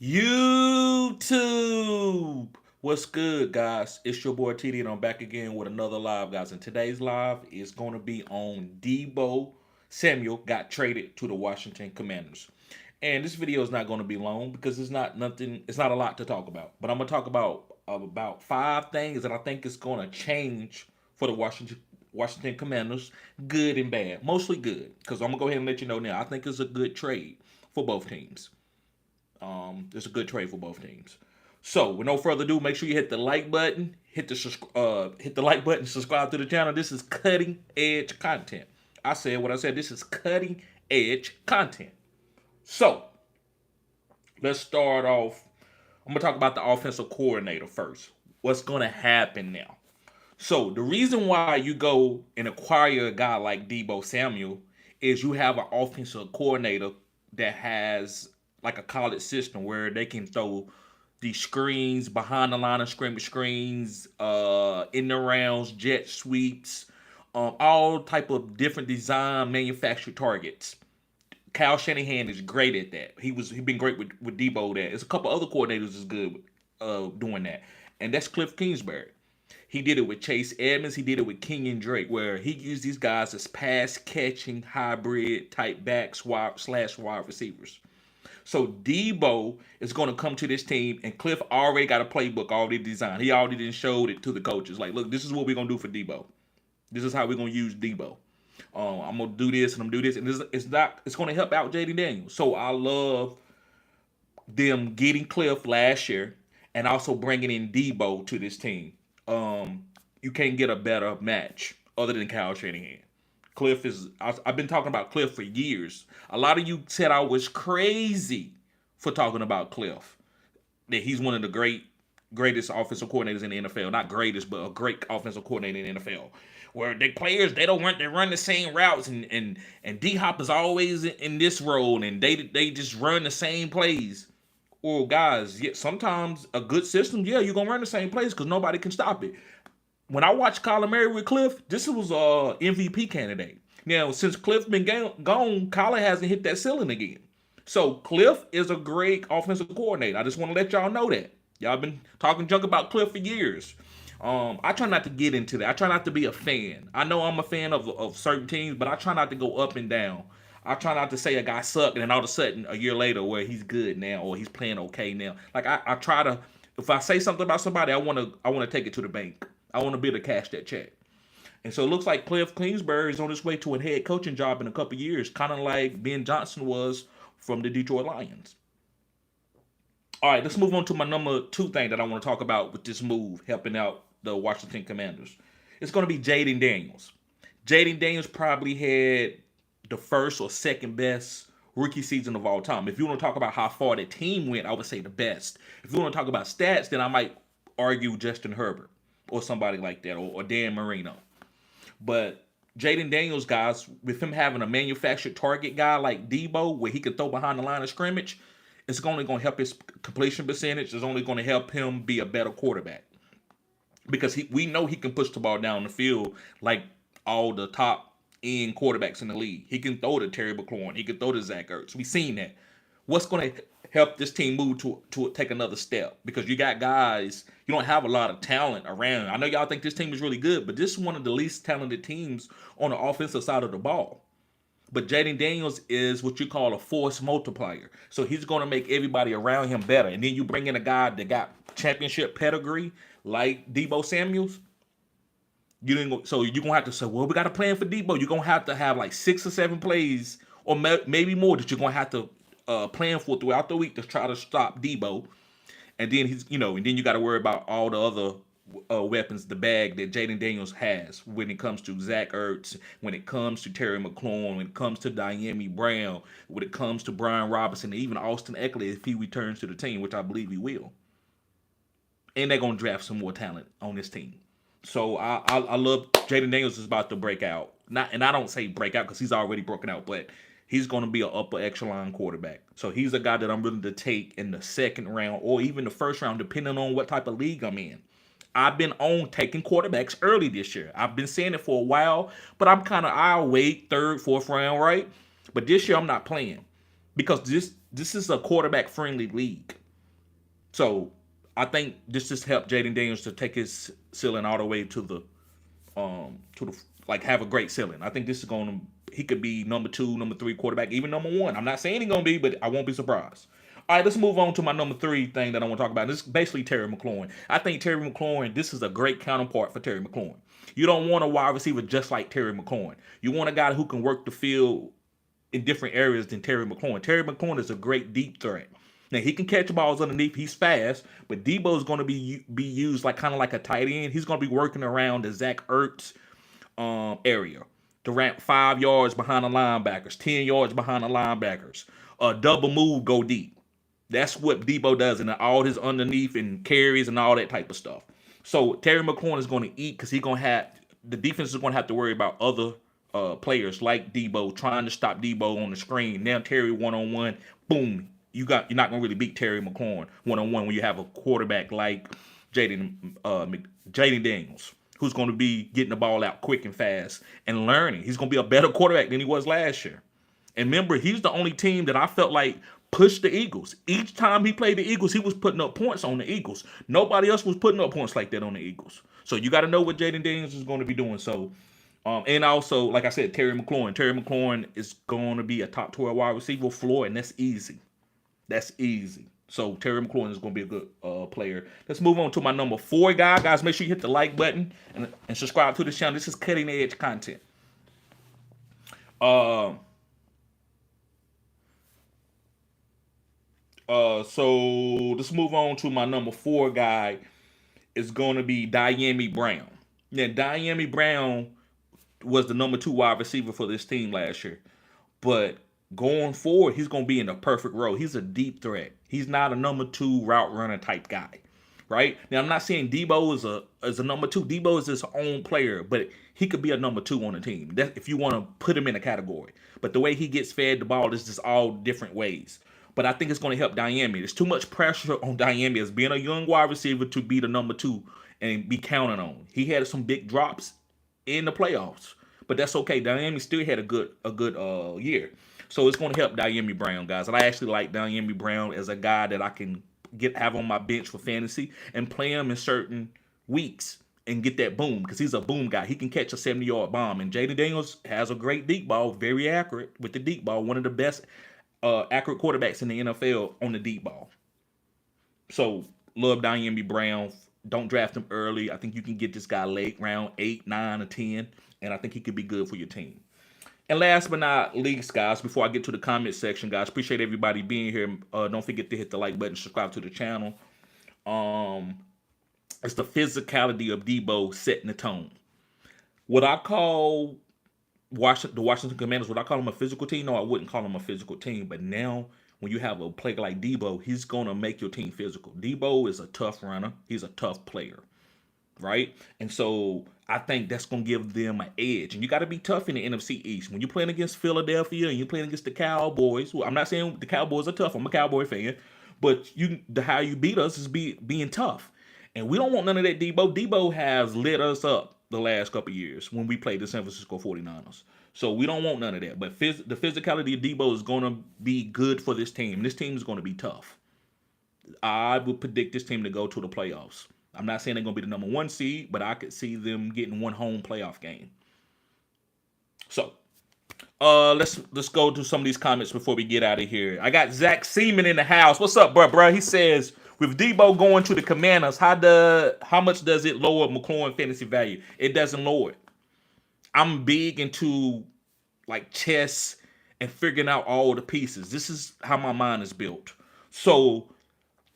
YouTube. What's good, guys? It's your boy TD, and I'm back again with another live, guys. And today's live is going to be on Deebo Samuel got traded to the Washington Commanders. And this video is not going to be long because it's not nothing. It's not a lot to talk about. But I'm going to talk about five things that I think is going to change for the Washington Commanders, good and bad. Mostly good, because I'm gonna go ahead and let you know now. I think it's a good trade for both teams. It's a good trade for both teams. So, with no further ado, make sure you hit the like button, hit the like button, subscribe to the channel. This is cutting edge content. I said what I said. This is cutting edge content. So, let's start off. I'm gonna talk about the offensive coordinator first. What's gonna happen now? So, the reason why you go and acquire a guy like Deebo Samuel is you have an offensive coordinator that has like a college system where they can throw these screens behind the line of scrimmage screens, in the rounds, jet sweeps, all type of different design manufactured targets. Kyle Shanahan is great at that. He's been great with Debo. That there's a couple other coordinators is good doing that, and that's Cliff Kingsbury. He did it with Chase Edmonds. He did it with Kenyon Drake, where he used these guys as pass catching hybrid type backs slash wide receivers. So Debo is going to come to this team, and Cliff already got a playbook already designed. He already done showed it to the coaches. Like, look, this is what we're gonna do for Debo. This is how we're gonna use Debo. I'm gonna do this and I'm gonna do this, and it's gonna help out Jayden Daniel. So I love them getting Cliff last year and also bringing in Debo to this team. You can't get a better match other than Kyle Shanahan. I've been talking about Cliff for years. A lot of you said I was crazy for talking about Cliff. That he's one of the greatest offensive coordinators in the NFL. Not greatest, but a great offensive coordinator in the NFL. Where the players they run the same routes, and D Hop is always in this role, and they just run the same plays. Well, guys, yeah, sometimes a good system, yeah, you're gonna run the same plays because nobody can stop it. When I watched Kyler Murray with Cliff, this was a MVP candidate. Now, since Cliff been gone, Kyler hasn't hit that ceiling again. So Cliff is a great offensive coordinator. I just want to let y'all know that. Y'all been talking junk about Cliff for years. I try not to get into that. I try not to be a fan. I know I'm a fan of certain teams, but I try not to go up and down. I try not to say a guy sucked and then all of a sudden a year later where he's good now or he's playing okay now. Like I try to, if I say something about somebody, I wanna take it to the bank. I want to be able to cash that check. And so it looks like Cliff Kingsbury is on his way to a head coaching job in a couple years, kind of like Ben Johnson was from the Detroit Lions. All right, let's move on to my number two thing that I want to talk about with this move, helping out the Washington Commanders. It's going to be Jayden Daniels. Jayden Daniels probably had the first or second best rookie season of all time. If you want to talk about how far the team went, I would say the best. If you want to talk about stats, then I might argue Justin Herbert or somebody like that, or Dan Marino. But Jayden Daniels, guys, with him having a manufactured target guy like Debo, where he can throw behind the line of scrimmage, it's only going to help his completion percentage. It's only going to help him be a better quarterback because we know he can push the ball down the field like all the top end quarterbacks in the league. He can throw to Terry McLaurin. He can throw to Zach Ertz. We've seen that. What's going to help this team move to take another step? Because you got guys, you don't have a lot of talent around. I know y'all think this team is really good, but this is one of the least talented teams on the offensive side of the ball. But Jayden Daniels is what you call a force multiplier. So he's going to make everybody around him better. And then you bring in a guy that got championship pedigree like Deebo Samuels. So you're going to have to say, well, we got a plan for Deebo. You're going to have like 6 or 7 plays or maybe more that you're going to have to plan for throughout the week to try to stop Deebo. And then and then you got to worry about all the other weapons, the bag that Jayden Daniels has when it comes to Zach Ertz, when it comes to Terry McLaurin, when it comes to Dyami Brown, when it comes to Brian Robinson, and even Austin Eckler if he returns to the team, which I believe he will. And they're gonna draft some more talent on this team. So I love Jayden Daniels is about to break out. And I don't say break out because he's already broken out, but he's going to be an upper echelon quarterback. So he's a guy that I'm willing to take in the second round or even the first round, depending on what type of league I'm in. I've been on taking quarterbacks early this year. I've been saying it for a while, but I'll wait third, fourth round, right? But this year I'm not playing because this is a quarterback friendly league. So I think this just helped Jayden Daniels to take his ceiling all the way to the like have a great ceiling. I think this is going to he could be number 2, number 3 quarterback, even number 1. I'm not saying he's going to be, but I won't be surprised. All right, let's move on to my number 3 thing that I want to talk about. This is basically Terry McLaurin. I think Terry McLaurin, this is a great counterpart for Terry McLaurin. You don't want a wide receiver just like Terry McLaurin. You want a guy who can work the field in different areas than Terry McLaurin. Terry McLaurin is a great deep threat. Now he can catch balls underneath. He's fast, but Deebo is going to be used like kind of like a tight end. He's going to be working around the Zach Ertz area to ramp 5 yards behind the linebackers, 10 yards behind the linebackers. Double move, go deep. That's what Deebo does, and all his underneath and carries and all that type of stuff. So Terry McLaurin is going to eat because he's going to have the defense is going to have to worry about other players like Deebo trying to stop Deebo on the screen. Now Terry one-on-one, boom. You're not going to really beat Terry McLaurin one-on-one when you have a quarterback like Jayden Daniels, who's going to be getting the ball out quick and fast and learning. He's going to be a better quarterback than he was last year. And remember, he's the only team that I felt like pushed the Eagles. Each time he played the Eagles, he was putting up points on the Eagles. Nobody else was putting up points like that on the Eagles. So you got to know what Jayden Daniels is going to be doing. So, and also, like I said, Terry McLaurin is going to be a top 12 wide receiver floor, and that's easy. That's easy. So Terry McLaurin is going to be a good player. Let's move on to my number 4 guy. Guys, make sure you hit the like button and subscribe to the channel. This is cutting edge content. So let's move on to my number 4 guy. Is going to be Dyami Brown. Now, Dyami Brown was the number 2 wide receiver for this team last year, but going forward, he's going to be in the perfect role. He's a deep threat. He's not a number 2 route runner type guy, right? Now, I'm not saying Deebo is a number 2. Deebo is his own player, but he could be a number 2 on the team. That if you want to put him in a category. But the way he gets fed the ball is just all different ways. But I think it's going to help Dyami. There's too much pressure on Dyami as being a young wide receiver to be the number 2 and be counted on. He had some big drops in the playoffs, but that's okay. Dyami still had a good year. So it's going to help Dyami Brown, guys. And I actually like Dyami Brown as a guy that I can have on my bench for fantasy and play him in certain weeks and get that boom because he's a boom guy. He can catch a 70-yard bomb. And Jayden Daniels has a great deep ball, very accurate with the deep ball, one of the best accurate quarterbacks in the NFL on the deep ball. So love Dyami Brown. Don't draft him early. I think you can get this guy late, round 8, 9, or 10, and I think he could be good for your team. And last but not least, guys, before I get to the comment section, guys, appreciate everybody being here. Don't forget to hit the like button, subscribe to the channel. It's the physicality of Deebo setting the tone. What I call the Washington Commanders, would I call them a physical team? No, I wouldn't call them a physical team. But now, when you have a player like Deebo, he's going to make your team physical. Deebo is a tough runner. He's a tough player, right? And so I think that's going to give them an edge. And you got to be tough in the NFC East. When you're playing against Philadelphia and you're playing against the Cowboys, well, I'm not saying the Cowboys are tough. I'm a Cowboy fan. But how you beat us is being tough. And we don't want none of that Deebo. Deebo has lit us up the last couple of years when we played the San Francisco 49ers. So we don't want none of that. But the physicality of Deebo is going to be good for this team. This team is going to be tough. I would predict this team to go to the playoffs. I'm not saying they're going to be the number 1 seed, but I could see them getting one home playoff game. So let's go to some of these comments before we get out of here. I got Zach Seaman in the house. What's up, bro? He says, with Deebo going to the Commanders, how much does it lower McLaurin fantasy value? It doesn't lower it. I'm big into like chess and figuring out all the pieces. This is how my mind is built. So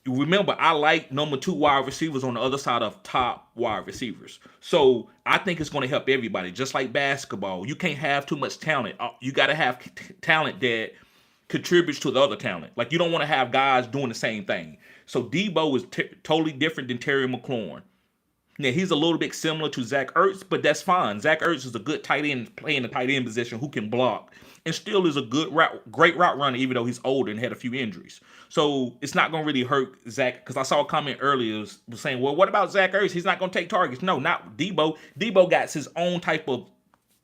remember, I like number 2 wide receivers on the other side of top wide receivers. So I think it's going to help everybody. Just like basketball, you can't have too much talent. You got to have talent that contributes to the other talent. Like you don't want to have guys doing the same thing. So Deebo is totally different than Terry McLaurin. Now, he's a little bit similar to Zach Ertz, but that's fine. Zach Ertz is a good tight end playing the tight end position who can block and still is a great route runner, even though he's older and had a few injuries. So it's not going to really hurt Zach, because I saw a comment earlier was saying, well, what about Zach Ertz? He's not going to take targets. No, not Deebo. Deebo got his own type of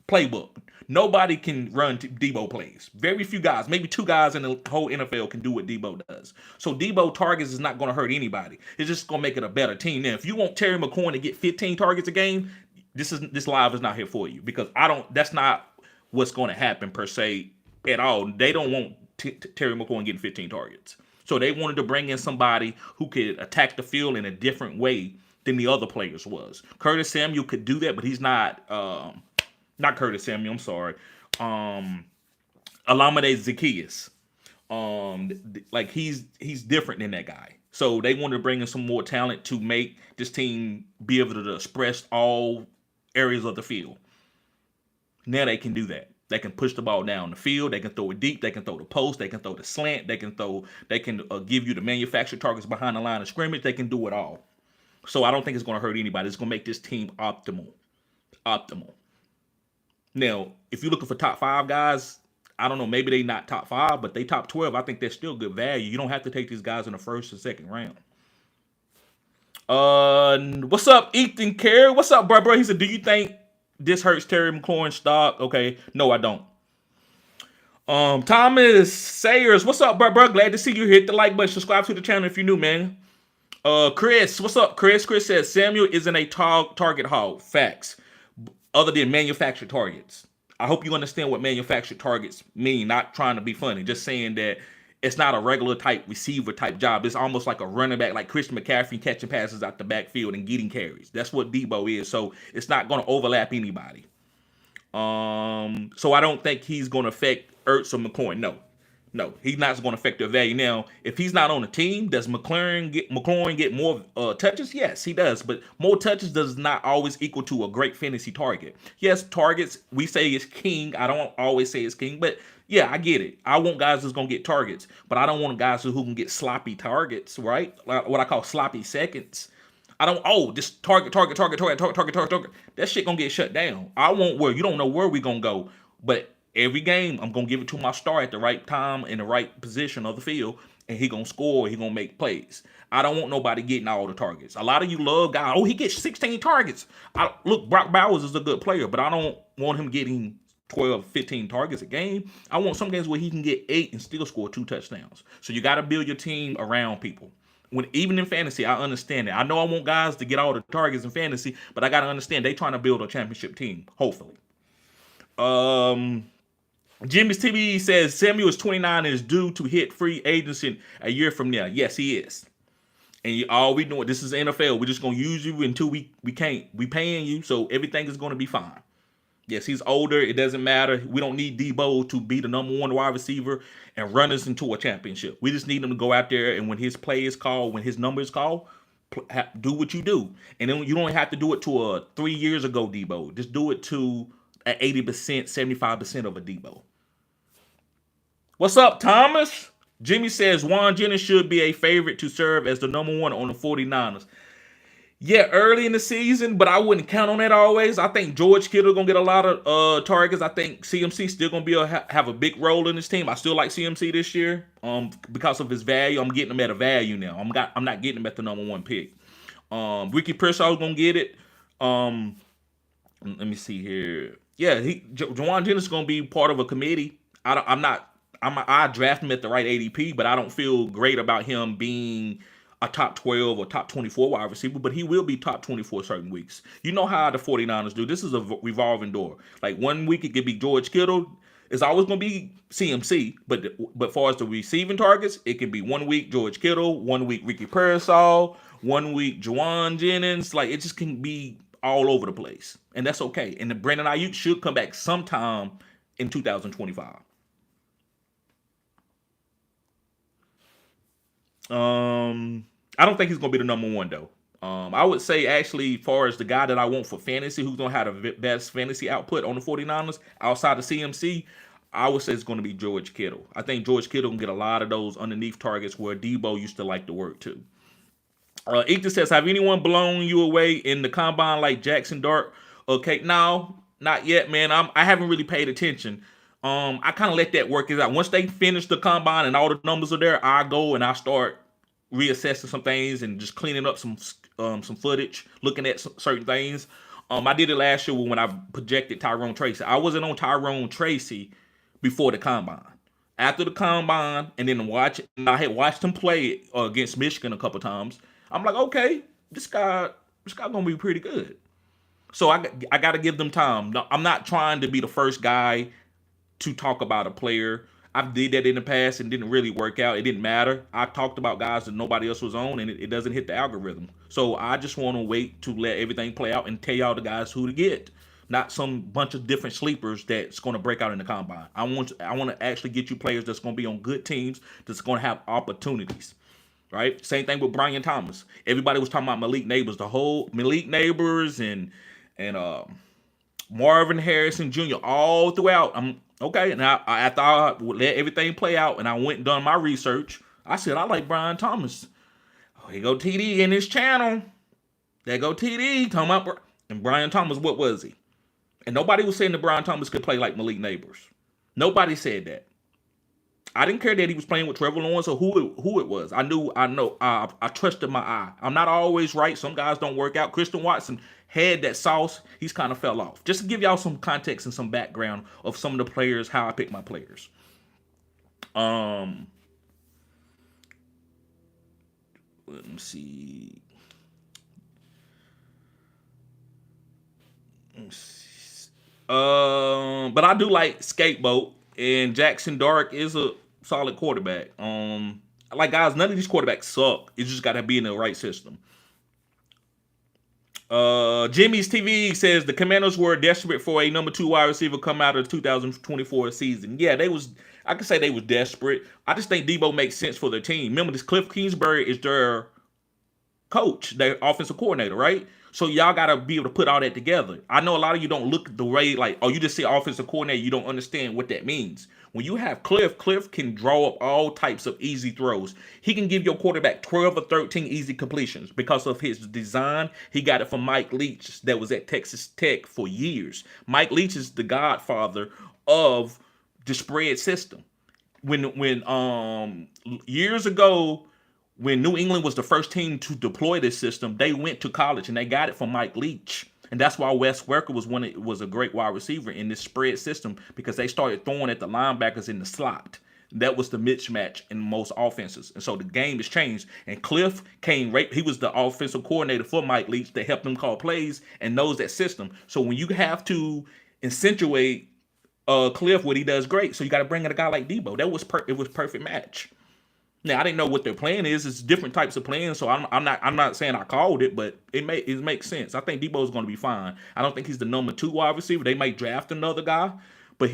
playbook. Nobody can run Deebo plays. Very few guys, maybe 2 guys in the whole NFL can do what Deebo does. So Deebo targets is not going to hurt anybody. It's just going to make it a better team. Now, if you want Terry McLaurin to get 15 targets a game, this live is not here for you, because that's not what's going to happen per se at all. They don't want Terry McLaurin getting 15 targets. So they wanted to bring in somebody who could attack the field in a different way than the other players was. Curtis Samuel could do that, but he's not Curtis Samuel, I'm sorry. Alameda Zacchaeus. Like he's different than that guy. So they wanted to bring in some more talent to make this team be able to express all areas of the field. Now they can do that. They can push the ball down the field. They can throw it deep. They can throw the post. They can throw the slant. They can give you the manufactured targets behind the line of scrimmage. They can do it all. So I don't think it's going to hurt anybody. It's going to make this team optimal. Now, if you're looking for top 5 guys, I don't know. Maybe they not top 5, but they top 12. I think they're still good value. You don't have to take these guys in the first or second round. What's up, Ethan Carey? What's up, bro? He said, do you think this hurts Terry McLaurin's stock? Okay, no, I don't. Thomas Sayers, what's up, bro? Glad to see you. Hit the like button. Subscribe to the channel if you're new, man. Chris, what's up, Chris? Chris says Samuel isn't a target hog. Facts. Other than manufactured targets. I hope you understand what manufactured targets mean. Not trying to be funny. Just saying that it's not a regular type receiver type job. It's almost like a running back, like Christian McCaffrey catching passes out the backfield and getting carries. That's what Deebo is. So it's not going to overlap anybody. So I don't think he's going to affect Ertz or McLaurin. No, he's not going to affect their value. Now, if he's not on the team, does McLaurin get more touches? Yes, he does. But more touches does not always equal to a great fantasy target. Yes, targets, we say is king. I don't always say it's king, but yeah, I get it. I want guys who's going to get targets, but I don't want guys who can get sloppy targets, right? Like what I call sloppy seconds. I don't, just target. That shit going to get shut down. I want where you don't know where we going to go, but every game, I'm going to give it to my star at the right time in the right position of the field, and he going to score, he going to make plays. I don't want nobody getting all the targets. A lot of you love guys, he gets 16 targets. Look, Brock Bowers is a good player, but I don't want him getting 12, 15 targets a game. I want some games where he can get 8 and still score 2 touchdowns. So you got to build your team around people. Even in fantasy, I understand that. I know I want guys to get all the targets in fantasy, but I got to understand they trying to build a championship team, hopefully. Jimmy's TV says Samuel is 29 and is due to hit free agency a year from now. Yes, he is. And all we doing, this is NFL. We're just going to use you until we can't. We paying you, so everything is going to be fine. Yes, he's older. It doesn't matter. We don't need Deebo to be the number 1 wide receiver and run us into a championship. We just need him to go out there, and when his play is called, when his number is called, do what you do. And then you don't have to do it to a 3 years ago Deebo. Just do it to at 80%, 75% of a Deebo. What's up, Thomas? Jimmy says Juan Jennings should be a favorite to serve as the number 1 on the 49ers. Yeah, early in the season, but I wouldn't count on that always. I think George Kittle going to get a lot of targets. I think CMC still going to have a big role in this team. I still like CMC this year because of his value. I'm getting him at a value now. I'm not getting him at the number 1 pick. Ricky Pearsall's going to get it. Let me see here. Yeah, Juwan Jennings is going to be part of a committee. I draft him at the right ADP, but I don't feel great about him being a top 12 or top 24 wide receiver, but he will be top 24 certain weeks. You know how the 49ers do. This is a revolving door. Like 1 week it could be George Kittle. It's always going to be CMC, but far as the receiving targets, it can be 1 week George Kittle, 1 week Ricky Pearsall, 1 week Juwan Jennings. Like it just can be all over the place, and that's okay. And the Brandon Ayuk should come back sometime in 2025. I don't think he's going to be the number 1, though. I would say, actually, as far as the guy that I want for fantasy, who's going to have the best fantasy output on the 49ers, outside of CMC, I would say it's going to be George Kittle. I think George Kittle can get a lot of those underneath targets where Deebo used to like to work, too. Ethan says, have anyone blown you away in the combine like Jackson Dart? Okay, no, not yet, man. I haven't really paid attention. I kind of let that work out. Once they finish the combine and all the numbers are there, I go and I start reassessing some things and just cleaning up some footage, looking at certain things. I did it last year when I projected Tyrone Tracy. I wasn't on Tyrone Tracy before the combine. After the combine, and then I had watched him play against Michigan a couple times. I'm like, okay, this guy gonna be pretty good. So I got to give them time. No, I'm not trying to be the first guy to talk about a player. I did that in the past and didn't really work out. It didn't matter. I talked about guys that nobody else was on, and it doesn't hit the algorithm. So I just want to wait to let everything play out and tell y'all the guys who to get, not some bunch of different sleepers that's going to break out in the combine. I want to actually get you players that's going to be on good teams, that's going to have opportunities. Right? Same thing with Brian Thomas. Everybody was talking about Malik Neighbors, the whole Malik Neighbors and Marvin Harrison Jr. all throughout. I'm okay. Now I thought I would let everything play out, and I went and done my research. I said I like Brian Thomas. Oh, here go TD in his channel. There go TD talking about, and Brian Thomas. What was he? And nobody was saying that Brian Thomas could play like Malik Neighbors. Nobody said that. I didn't care that he was playing with Trevor Lawrence or who it was. I trusted my eye. I'm not always right. Some guys don't work out. Christian Watson had that sauce. He's kind of fell off. Just to give y'all some context and some background of some of the players, how I pick my players. Let me see. But I do like Skateboat, and Jackson Dark is a solid quarterback. Like, guys, none of these quarterbacks suck. You just got to be in the right system. Jimmy's TV says the Commanders were desperate for a number 2 wide receiver come out of the 2024 season. Yeah, I could say they was desperate. I just think Deebo makes sense for their team. Remember, this Cliff Kingsbury is their coach, their offensive coordinator, right? So y'all got to be able to put all that together. I know a lot of you don't look at the way, like, oh, you just see offensive coordinator, you don't understand what that means. When you have Cliff can draw up all types of easy throws. He can give your quarterback 12 or 13 easy completions because of his design. He got it from Mike Leach that was at Texas Tech for years. Mike Leach is the godfather of the spread system. When years ago, when New England was the first team to deploy this system, they went to college and they got it from Mike Leach. And that's why Wes Welker was a great wide receiver in this spread system, because they started throwing at the linebackers in the slot. That was the mismatch in most offenses. And so the game has changed. And Cliff came right. He was the offensive coordinator for Mike Leach that helped him call plays and knows that system. So when you have to accentuate Cliff, what he does great. So you got to bring in a guy like Deebo. It was perfect match. Now, I didn't know what their plan is. It's different types of plans, so I'm not saying I called it, but it makes sense. I think Deebo's going to be fine. I don't think he's the number 2 wide receiver. They might draft another guy, but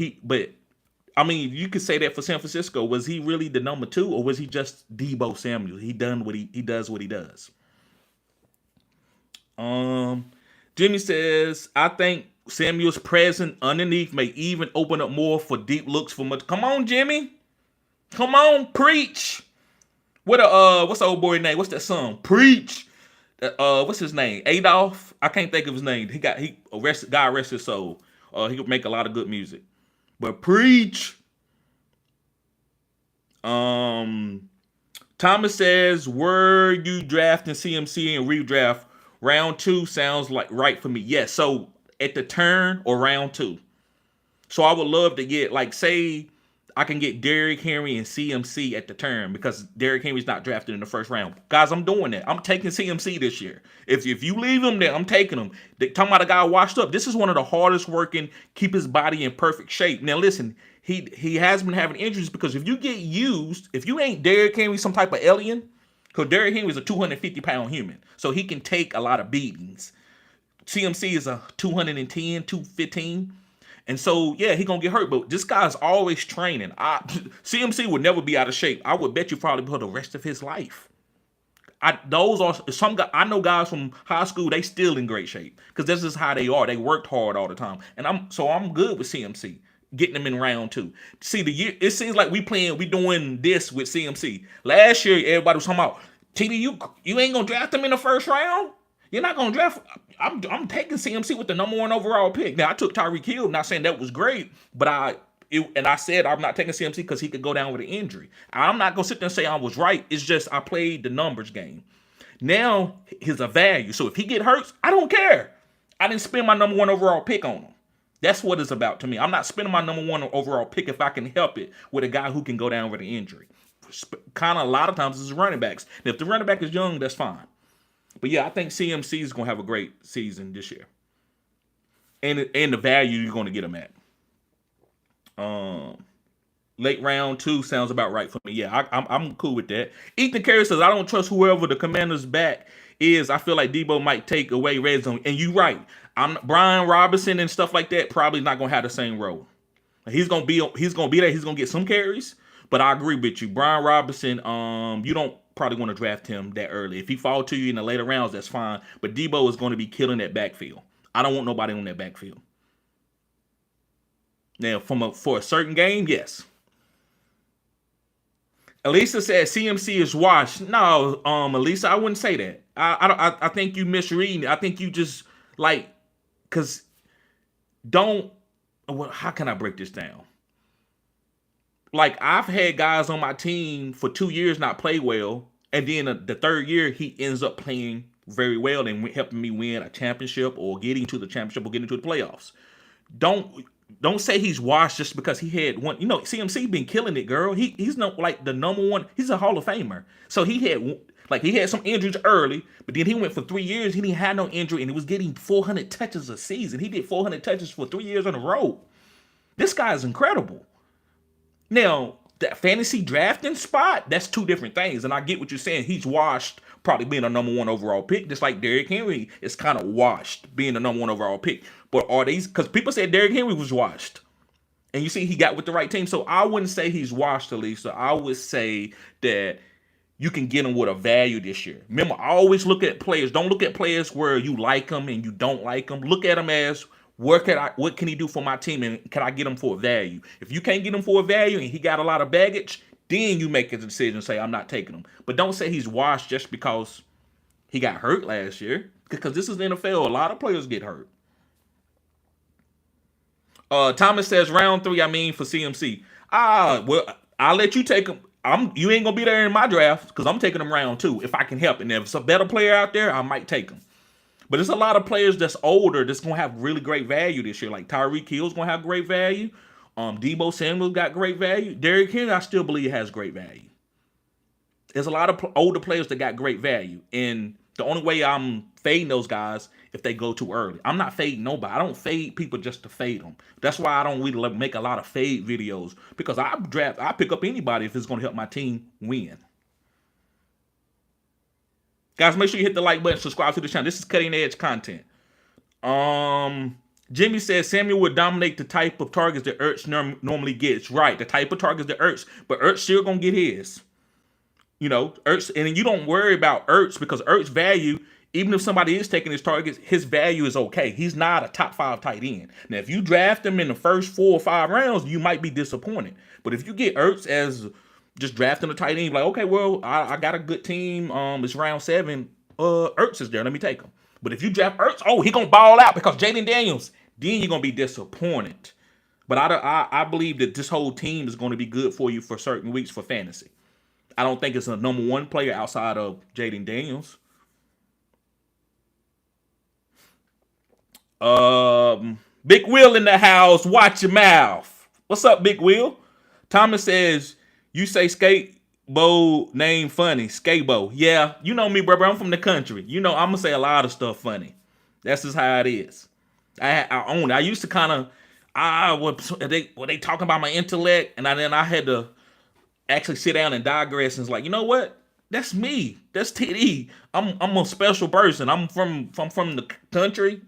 I mean, you could say that for San Francisco. Was he really the number 2, or was he just Deebo Samuel? He does what he does. Jimmy says, I think Samuel's presence underneath may even open up more for deep looks for much. Come on, Jimmy. Come on, preach. What's the old boy name? What's that song? Preach. What's his name? Adolf. I can't think of his name. He arrested. God rest his soul. He could make a lot of good music. But preach. Thomas says, were you drafting CMC and redraft? Round 2 sounds like right for me. Yes. So at the turn or round 2. So I would love to get, like, say I can get Derrick Henry and CMC at the turn, because Derrick Henry's not drafted in the first round. Guys, I'm doing that. I'm taking CMC this year. If you leave him there, I'm taking him. They talking about a guy washed up. This is one of the hardest working, keep his body in perfect shape. Now listen, he has been having injuries, because if you get used, if you ain't Derrick Henry, some type of alien, because Derrick Henry is a 250-pound human, so he can take a lot of beatings. CMC is a 210, 215. And so, yeah, he going to get hurt. But this guy's always training. CMC would never be out of shape. I would bet you probably for the rest of his life. I know guys from high school, they still in great shape, because this is how they are. They worked hard all the time. And I'm good with CMC, getting them in round 2. See, it seems like we doing this with CMC. Last year, everybody was talking about, TD, you ain't going to draft them in the first round? You're not going to draft. I'm taking CMC with the number 1 overall pick. Now, I took Tyreek Hill, not saying that was great, but I said I'm not taking CMC because he could go down with an injury. I'm not going to sit there and say I was right. It's just I played the numbers game. Now, he's a value. So if he get hurt, I don't care. I didn't spend my number 1 overall pick on him. That's what it's about to me. I'm not spending my number 1 overall pick if I can help it with a guy who can go down with an injury. Kind of a lot of times it's running backs. And if the running back is young, that's fine. But yeah, I think CMC is going to have a great season this year. And the value you're going to get him at. Late round 2 sounds about right for me. Yeah, I'm cool with that. Ethan Carey says, I don't trust whoever the Commanders' back is. I feel like Deebo might take away red zone. And you're right. Brian Robinson and stuff like that probably not going to have the same role. He's going to be there. He's going to get some carries. But I agree with you. Brian Robinson, you don't probably want to draft him that early. If he falls to you in the later rounds, that's fine. But Deebo is going to be killing that backfield. I don't want nobody on that backfield. Now, for a certain game, yes. Elisa said CMC is washed. No, Elisa, I wouldn't say that. I think you misreading it. I think you just because how can I break this down? Like, I've had guys on my team for 2 years not play well, and then the third year he ends up playing very well and helping me win a championship or getting to the championship or getting to the playoffs. Don't say he's washed just because he had one. CMC been killing it, girl. He's not like the number 1. He's a Hall of Famer. So he had some injuries early, but then he went for 3 years. He didn't have no injury, and he was getting 400 touches a season. He did 400 touches for 3 years in a row. This guy is incredible. Now, that fantasy drafting spot, that's 2 different things. And I get what you're saying. He's washed probably being a number 1 overall pick, just like Derrick Henry is kind of washed being the number 1 overall pick. But are these, because people said Derrick Henry was washed. And you see, he got with the right team. So I wouldn't say he's washed, Elisa. I would say that you can get him with a value this year. Remember, I always look at players. Don't look at players where you like them and you don't like them. Look at them as, what can he do for my team, and can I get him for a value? If you can't get him for a value and he got a lot of baggage, then you make a decision and say, I'm not taking him. But don't say he's washed just because he got hurt last year, because this is the NFL. A lot of players get hurt. Thomas says round 3, for CMC. Well, I'll let you take him. You ain't going to be there in my draft because I'm taking him round 2 if I can help it. And if it's a better player out there, I might take him. But there's a lot of players that's older that's going to have really great value this year. Like Tyreek Hill's going to have great value. Deebo Samuel got great value. Derrick Henry, I still believe, has great value. There's a lot of older players that got great value. And the only way I'm fading those guys if they go too early. I'm not fading nobody. I don't fade people just to fade them. That's why I don't really make a lot of fade videos, because I pick up anybody if it's going to help my team win. Guys, make sure you hit the like button, subscribe to the channel. This is cutting edge content. Jimmy says Samuel would dominate the type of targets that Ertz normally gets. Right, the type of targets that Ertz, but Ertz still gonna get his. Ertz, and you don't worry about Ertz because Ertz value, even if somebody is taking his targets, his value is okay. He's not a top 5 tight end. Now, if you draft him in the first 4 or 5 rounds, you might be disappointed. But if you get Ertz as just drafting a tight end, like, okay, well, I got a good team. It's round 7. Ertz is there. Let me take him. But if you draft Ertz, he gonna ball out because Jayden Daniels. Then you're gonna be disappointed. But I believe that this whole team is going to be good for you for certain weeks for fantasy. I don't think it's a number 1 player outside of Jayden Daniels. Big Will in the house. Watch your mouth. What's up, Big Will? Thomas says, you say skateboard name funny. Skateboard. Yeah, you know me, brother. I'm from the country. I'm going to say a lot of stuff funny. That's just how it is. I own it. I used to kind of, were they talking about my intellect? And then I had to actually sit down and digress and it's like, you know what? That's me. That's TD. I'm a special person. I'm from the country.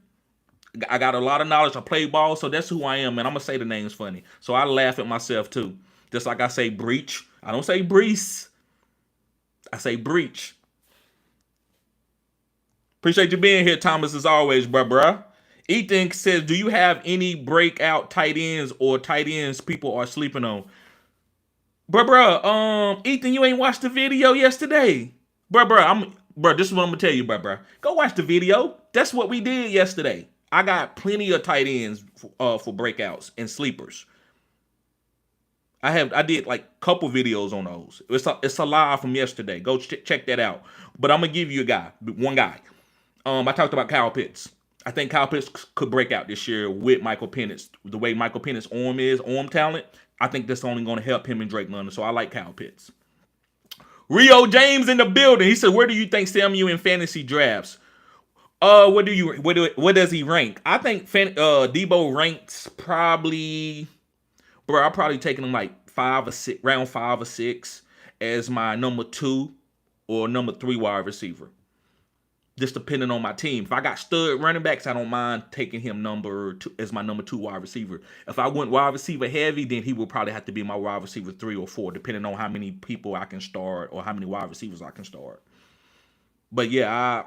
I got a lot of knowledge. I play ball, so that's who I am, and I'm going to say the name's funny. So I laugh at myself, too. Just like I say breach. I don't say breeze. I say breach. Appreciate you being here, Thomas, as always, bruh. Ethan says, do you have any breakout tight ends or tight ends people are sleeping on? Ethan, you ain't watched the video yesterday. This is what I'm going to tell you, bruh. Go watch the video. That's what we did yesterday. I got plenty of tight ends for breakouts and sleepers. I did like a couple videos on those. It's a live from yesterday. Go check that out. But I'm gonna give you one guy. I talked about Kyle Pitts. I think Kyle Pitts could break out this year with Michael Penix. The way Michael Penix' arm talent, I think that's only going to help him and Drake London. So I like Kyle Pitts. Rio James in the building. He said, "Where do you think Samuel in fantasy drafts? What does he rank? I think Deebo ranks probably, bro. I'll probably taking him like 5 or 6, round 5 or 6 as my number 2 or number 3 wide receiver. Just depending on my team. If I got stud running backs, I don't mind taking him number 2 as my number 2 wide receiver. If I went wide receiver heavy, then he would probably have to be my wide receiver 3 or 4, depending on how many people I can start or how many wide receivers I can start. But yeah,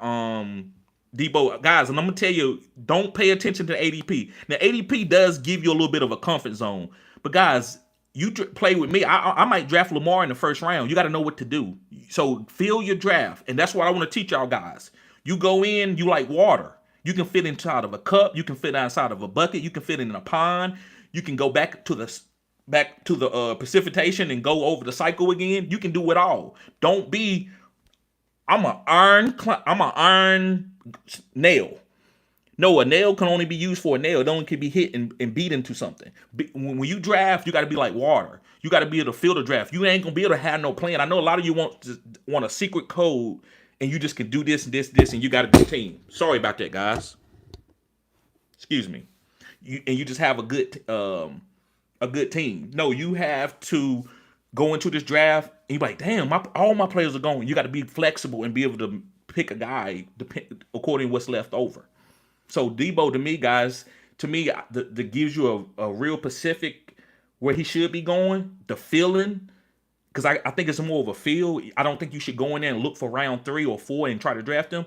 Deebo, guys, and I'm gonna tell you, don't pay attention to the ADP. Now, ADP does give you a little bit of a comfort zone, but guys, you play with me. I might draft Lamar in the first round. You got to know what to do. So fill your draft, and that's what I want to teach y'all guys. You go in, you like water. You can fit inside of a cup. You can fit inside of a bucket. You can fit in a pond. You can go back to the precipitation and go over the cycle again. You can do it all. Don't be. I'm an iron nail. No, a nail can only be used for a nail. It only can be hit and beat into something. When you draft, you got to be like water. You got to be able to fill the draft. You ain't gonna be able to have no plan. I know a lot of you want a secret code, and you just can do this and this, and you got a good team. Sorry about that, guys. Excuse me. You just have a good team. No, you have to go into this draft and you're like, damn, all my players are going. You got to be flexible and be able to pick a guy according to what's left over. So Deebo, to me, guys, that gives you a real Pacific where he should be going, the feeling, because I think it's more of a feel. I don't think you should go in there and look for round 3 or 4 and try to draft him.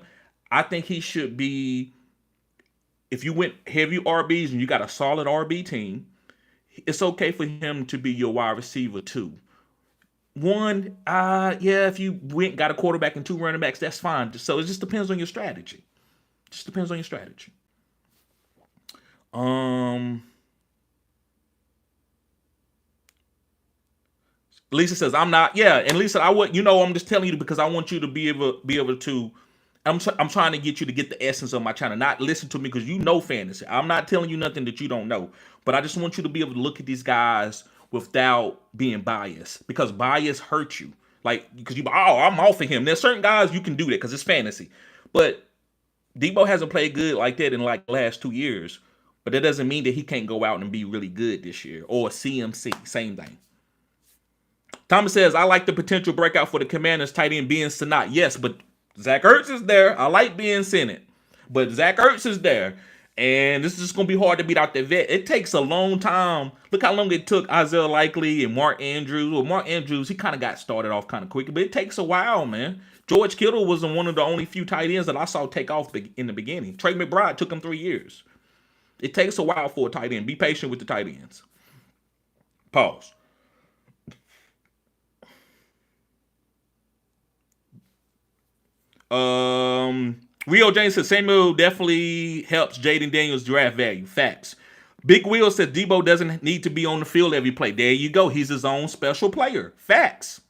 I think he should be, if you went heavy RBs and you got a solid RB team, it's okay for him to be your wide receiver 2. 1, if you went got a quarterback and 2 running backs, that's fine. So it just depends on your strategy. Lisa says, I'm not. Yeah, and Lisa, I'm just telling you because I want you to be able to. I'm trying to get you to get the essence of my channel, not listen to me because you know fantasy. I'm not telling you nothing that you don't know, but I just want you to be able to look at these guys without being biased, because bias hurts you. Like, because I'm off of him. There's certain guys you can do that because it's fantasy, but Deebo hasn't played good like that in like the last 2 years. But that doesn't mean that he can't go out and be really good this year. Or CMC, same thing. Thomas says, I like the potential breakout for the Commanders tight end being Sanat. Yes, but Zach Ertz is there. I like being Senate, but Zach Ertz is there. And this is just going to be hard to beat out the vet. It takes a long time. Look how long it took Isaiah Likely and Mark Andrews. Well, Mark Andrews, he kind of got started off kind of quick, but it takes a while, man. George Kittle was one of the only few tight ends that I saw take off in the beginning. Trey McBride took him 3 years. It takes a while for a tight end. Be patient with the tight ends. Pause. Rio James says Samuel definitely helps Jayden Daniels draft value. Facts. Big Will says Deebo doesn't need to be on the field every play. There you go. He's his own special player. Facts.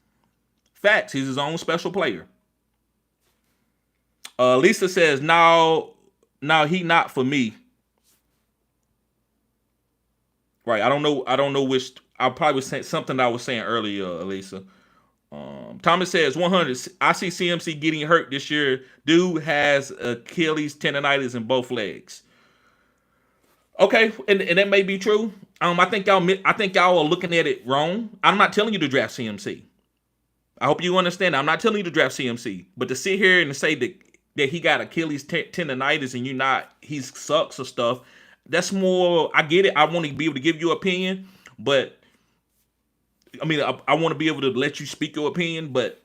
He's his own special player. Lisa says, no, he not for me. Right. I don't know which. I probably was saying something that I was saying earlier, Lisa. Thomas says 100. I see CMC getting hurt this year. Dude has Achilles tendonitis in both legs. Okay, and that may be true. I think y'all are looking at it wrong. I'm not telling you to draft CMC. I hope you understand. I'm not telling you to draft CMC, but to sit here and say that he got Achilles tendonitis and he sucks or stuff. That's more. I get it. I want to be able to give you an opinion, but. I mean, I want to be able to let you speak your opinion, but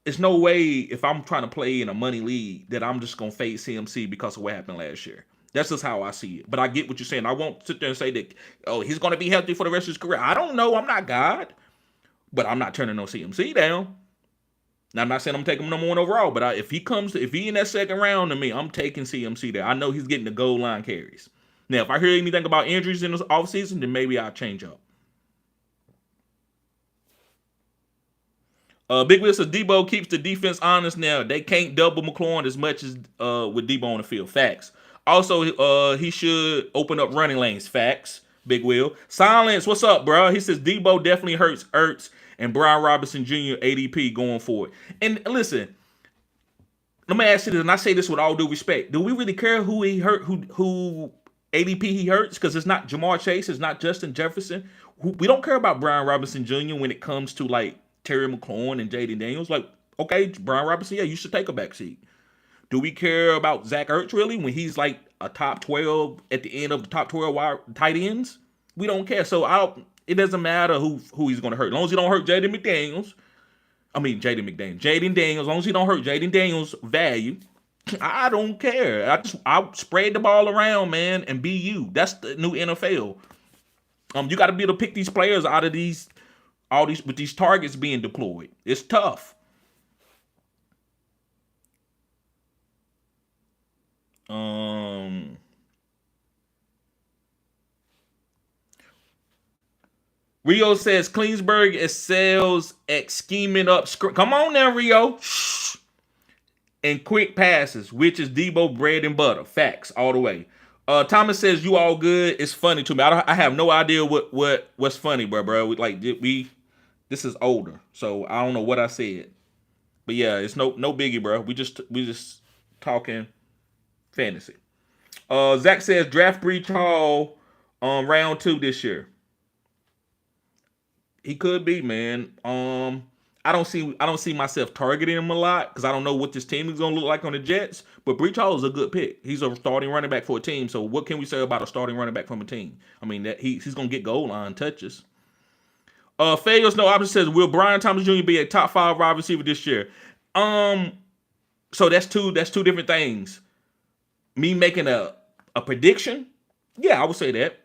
it's no way if I'm trying to play in a money league that I'm just going to fade CMC because of what happened last year. That's just how I see it. But I get what you're saying. I won't sit there and say that, he's going to be healthy for the rest of his career. I don't know. I'm not God. But I'm not turning no CMC down. Now, I'm not saying I'm taking him number 1 overall, but if he in that second round to me, I'm taking CMC there. I know he's getting the goal line carries. Now, if I hear anything about injuries in the offseason, then maybe I'll change up. Big Will says Deebo keeps the defense honest now. They can't double McLaurin as much as with Deebo on the field. Facts. Also, he should open up running lanes. Facts. Big Will. Silence. What's up, bro? He says Deebo definitely hurts Ertz and Brian Robinson Jr. ADP going forward. And listen, let me ask you this, and I say this with all due respect. Do we really care who he hurt, who ADP he hurts? Because it's not Jamar Chase, it's not Justin Jefferson. We don't care about Brian Robinson Jr. when it comes to like Terry McLaurin and Jayden Daniels. Like, okay, Brian Robinson, yeah, you should take a back seat. Do we care about Zach Ertz really when he's like a top 12 at the end of the top 12 wide tight ends? We don't care. So it doesn't matter who he's going to hurt. As long as he don't hurt Jayden Daniels, as long as he don't hurt Jayden Daniels' value, I don't care. I spread the ball around, man, and be you. That's the new NFL. You got to be able to pick these players out of with these targets being deployed. It's tough. Rio says Klingberg excels at scheming up. Come on now, Rio. Shh. And quick passes, which is Deebo bread and butter. Facts all the way. Thomas says you all good. It's funny to me. I have no idea what's funny, bro. This is older, so I don't know what I said. But yeah, it's no biggie, bro. We just talking fantasy. Zach says draft Breach Hall round 2 this year. He could be, man. I don't see myself targeting him a lot because I don't know what this team is gonna look like on the Jets. But Breach Hall is a good pick. He's a starting running back for a team. So what can we say about a starting running back from a team? I mean that he's gonna get goal line touches. Fails no option says will Brian Thomas Jr. be a top 5 wide receiver this year? So that's two different things. Me making a prediction, yeah, I would say that.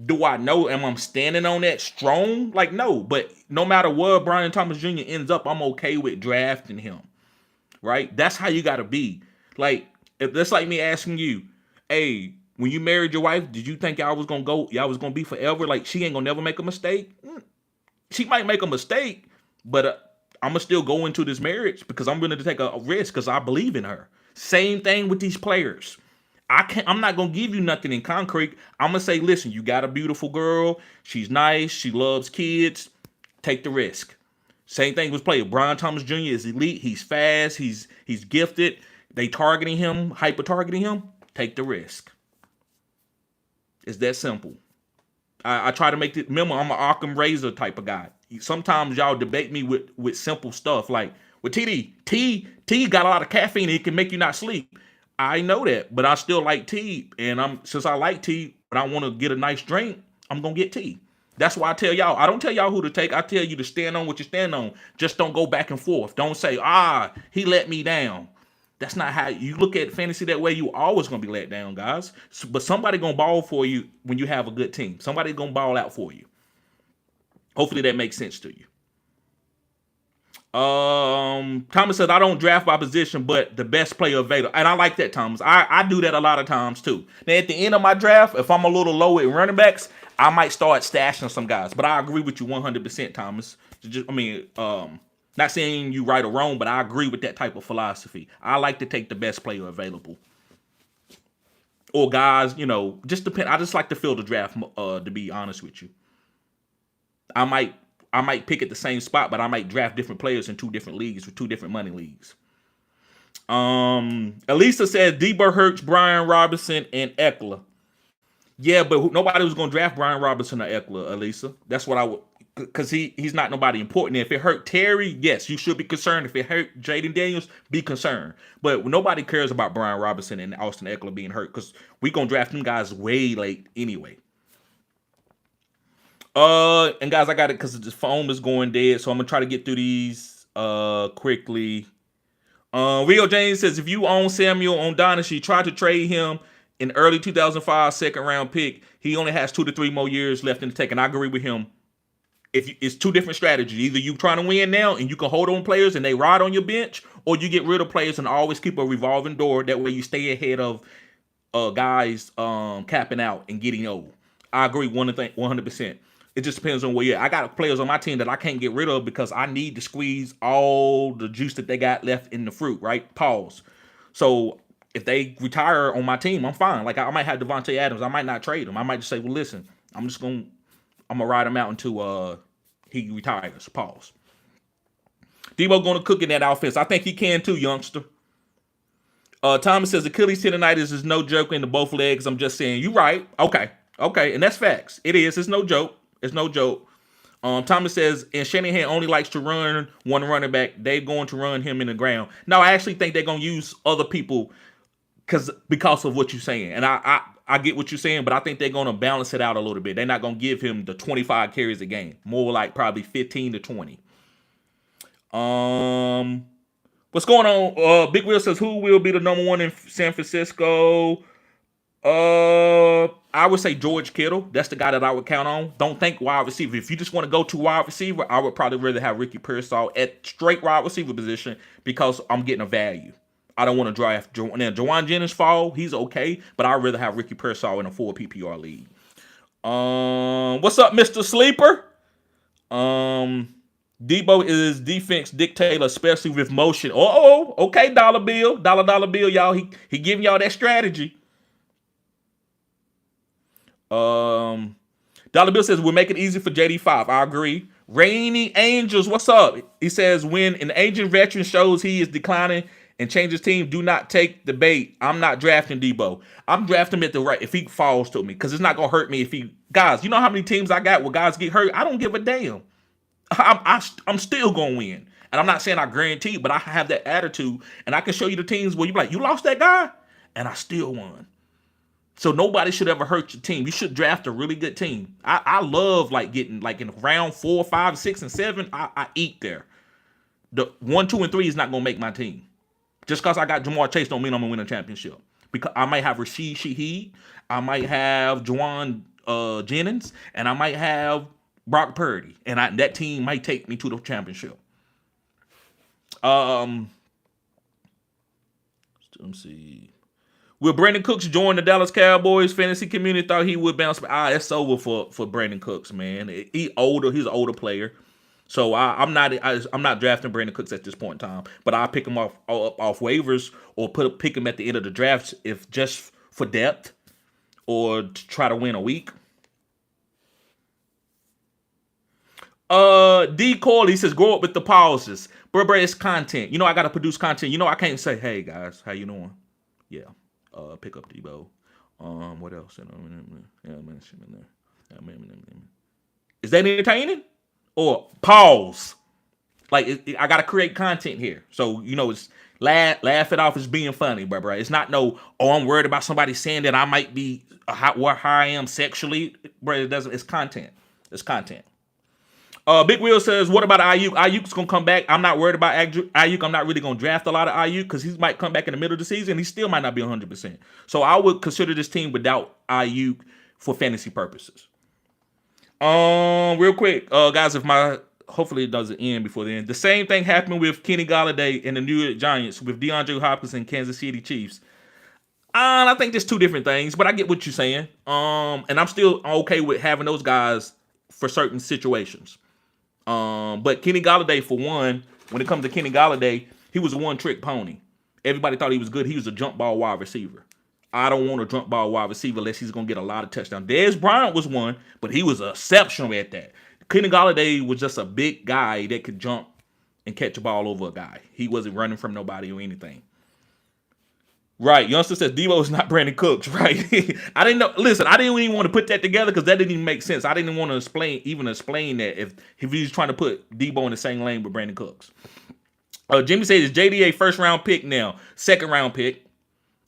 Do I know? Am I standing on that strong? Like, no. But no matter where Brian Thomas Jr. ends up, I'm okay with drafting him. Right? That's how you got to be. Like, if that's like me asking you, hey, when you married your wife, did you think y'all was gonna be forever? Like, she ain't gonna never make a mistake. She might make a mistake, but I'm gonna still go into this marriage because I'm willing to take a risk because I believe in her. Same thing with these players. I'm not gonna give you nothing in concrete. I'm gonna say, listen, you got a beautiful girl. She's nice. She loves kids. Take the risk. Same thing with player. Brian Thomas Jr. is elite. He's fast. He's gifted. They targeting him, hyper targeting him. Take the risk. It's that simple. I try to make it. Remember, I'm an Occam Razor type of guy. Sometimes y'all debate me with simple stuff like with TD. T got a lot of caffeine. It can make you not sleep. I know that, but I still like tea. And since I like tea, but I want to get a nice drink, I'm going to get tea. That's why I tell y'all, I don't tell y'all who to take. I tell you to stand on what you stand on. Just don't go back and forth. Don't say, he let me down. That's not how you look at fantasy that way. You always going to be let down, guys. But somebody going to ball for you when you have a good team. Somebody going to ball out for you. Hopefully that makes sense to you. Thomas says I don't draft by position, but the best player available. And I like that, Thomas. I do that a lot of times too. Now at the end of my draft, if I'm a little low at running backs, I might start stashing some guys. But I agree with you 100%, Thomas. Not saying you right or wrong, but I agree with that type of philosophy. I like to take the best player available. Or guys, just depend. I just like to fill the draft, to be honest with you. I might pick at the same spot, but I might draft different players in 2 different leagues with 2 different money leagues. Elisa says Deebo hurts Brian Robinson and Eckler. Yeah, but nobody was going to draft Brian Robinson or Eckler, Elisa. That's what I would, because he's not nobody important. If it hurt Terry, yes, you should be concerned. If it hurt Jayden Daniels, be concerned. But nobody cares about Brian Robinson and Austin Eckler being hurt because we're going to draft them guys way late anyway. And guys, I got it because the phone is going dead, so I'm gonna try to get through these quickly. Rio James says if you own Samuel on Dynasty, try to trade him in early 2005 second round pick. He only has 2 to 3 more years left in the tank, and I agree with him. It's 2 different strategies. Either you trying to win now and you can hold on players and they ride on your bench, or you get rid of players and always keep a revolving door. That way you stay ahead of guys capping out and getting old. I agree 100%. It just depends on where you're at. I got players on my team that I can't get rid of because I need to squeeze all the juice that they got left in the fruit, right? Pause. So if they retire on my team, I'm fine. Like I might have Devontae Adams. I might not trade him. I might just say, well, listen, I'm gonna ride him out until he retires. Pause. Deebo gonna cook in that offense. I think he can too, youngster. Thomas says Achilles tendonitis is no joke into both legs. I'm just saying, you right. Okay, and that's facts. It is. It's no joke. It's no joke. Thomas says, and Shanahan only likes to run one running back. They're going to run him in the ground. No, I actually think they're going to use other people because of what you're saying. And I get what you're saying, but I think they're going to balance it out a little bit. They're not going to give him the 25 carries a game. More like probably 15 to 20. What's going on? Big Will says, who will be the number one in San Francisco? I would say George Kittle. That's the guy that I would count on. Don't think wide receiver. If you just want to go to wide receiver, I would probably rather have Ricky Pearsall at straight wide receiver position because I'm getting a value. I don't want to draft now. Jawan Jennings fall. He's okay, but I'd rather have Ricky Pearsall in a 4 PPR league. What's up, Mr. Sleeper? Deebo is defense dictator, especially with motion. Okay, dollar bill, y'all. He giving y'all that strategy. Dollar Bill says we'll make it easy for JD5. I agree. Rainy Angels, what's up? He says when an aging veteran shows he is declining and changes team, do not take the bait. I'm not drafting Deebo. I'm drafting him at the right if he falls to me because it's not gonna hurt me if he. Guys, you know how many teams I got where guys get hurt? I don't give a damn. I'm still gonna win, and I'm not saying I guarantee, but I have that attitude, and I can show you the teams where you be like, you lost that guy, and I still won. So nobody should ever hurt your team. You should draft a really good team. I love like getting like in round 4, 5, 6, and 7. I eat there. The 1, 2, and 3 is not gonna make my team. Just because I got Jamar Chase don't mean I'm gonna win a championship. Because I might have Rashid Shaheed, I might have Jawan Jennings, and I might have Brock Purdy, and that team might take me to the championship. Let me see. Will Brandon Cooks join the Dallas Cowboys fantasy community? Thought he would bounce back. That's over for Brandon Cooks, man. He's an older player. So I'm not drafting Brandon Cooks at this point in time. But I'll pick him off waivers or pick him at the end of the draft if just for depth or to try to win a week. D. Corley says, grow up with the pauses. Bro, it's content. You know I gotta produce content. You know I can't say, hey guys, how you doing? Yeah. Pick up Deebo. What else? Is that entertaining? Or pause? Like I gotta create content here, so you know it's laugh it off as being funny, bro. It's not I'm worried about somebody saying that I might be how I am sexually, bro. It doesn't. It's content. It's content. Big Wheel says, what about Ayuk? Ayuk's going to come back. I'm not worried about Ayuk. I'm not really going to draft a lot of Ayuk because he might come back in the middle of the season. He still might not be 100%. So I would consider this team without Ayuk for fantasy purposes. Real quick, guys, hopefully it doesn't end before the end. The same thing happened with Kenny Golladay and the New York Giants with DeAndre Hopkins and Kansas City Chiefs. I think there's two different things, but I get what you're saying. And I'm still okay with having those guys for certain situations. But Kenny Golladay, for one, when it comes to Kenny Golladay, he was a one-trick pony. Everybody thought he was good. He was a jump ball wide receiver. I don't want a jump ball wide receiver unless he's going to get a lot of touchdowns. Dez Bryant was one, but he was exceptional at that. Kenny Golladay was just a big guy that could jump and catch a ball over a guy. He wasn't running from nobody or anything. Right. Youngster says Deebo is not Brandon Cooks, right? I didn't know. Listen, I didn't even want to put that together because that didn't even make sense. I didn't want to explain that if he was trying to put Deebo in the same lane with Brandon Cooks. Jimmy says, is JD a first-round pick now? Second-round pick.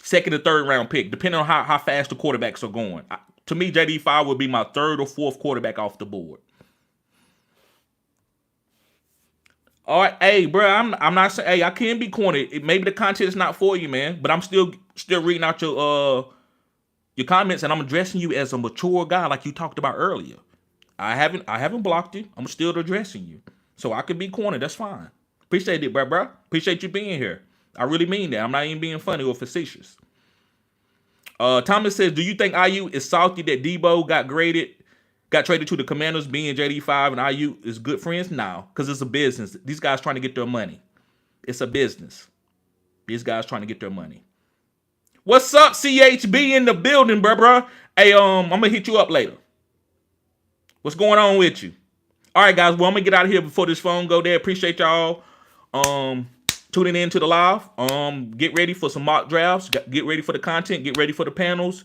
Second or third-round pick, depending on how fast the quarterbacks are going. To me, JD5 would be my third or fourth quarterback off the board. All right, hey, bro, I'm not saying, hey, I can't be corny. Maybe the content is not for you, man, but I'm still reading out your comments, and I'm addressing you as a mature guy, like you talked about earlier. I haven't blocked you. I'm still addressing you, so I could be corny. That's fine. Appreciate it, bro. Appreciate you being here. I really mean that. I'm not even being funny or facetious. Thomas says, do you think IU is salty that Deebo got graded Got traded to the Commanders. Being JD5 and IU is good friends now because it's a business. These guys trying to get their money. It's a business. These guys trying to get their money. What's up, CHB in the building, bro? Hey, I'm gonna hit you up later. What's going on with you? All right, guys. Well, I'm gonna get out of here before this phone go there. Appreciate y'all tuning in to the live. Get ready for some mock drafts. Get ready for the content. Get ready for the panels.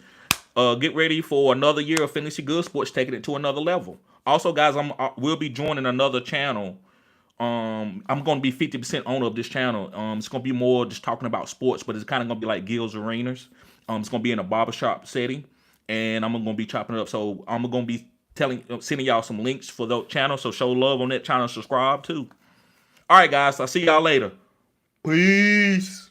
Get ready for another year of Fantasy Good Sports, taking it to another level. Also, guys, we'll be joining another channel. I'm going to be 50% owner of this channel. It's going to be more just talking about sports, but it's kind of going to be like Gil's Arenas. It's going to be in a barbershop setting, and I'm going to be chopping it up. So I'm going to be sending y'all some links for the channel. So show love on that channel, subscribe too. All right, guys, I'll see y'all later. Peace.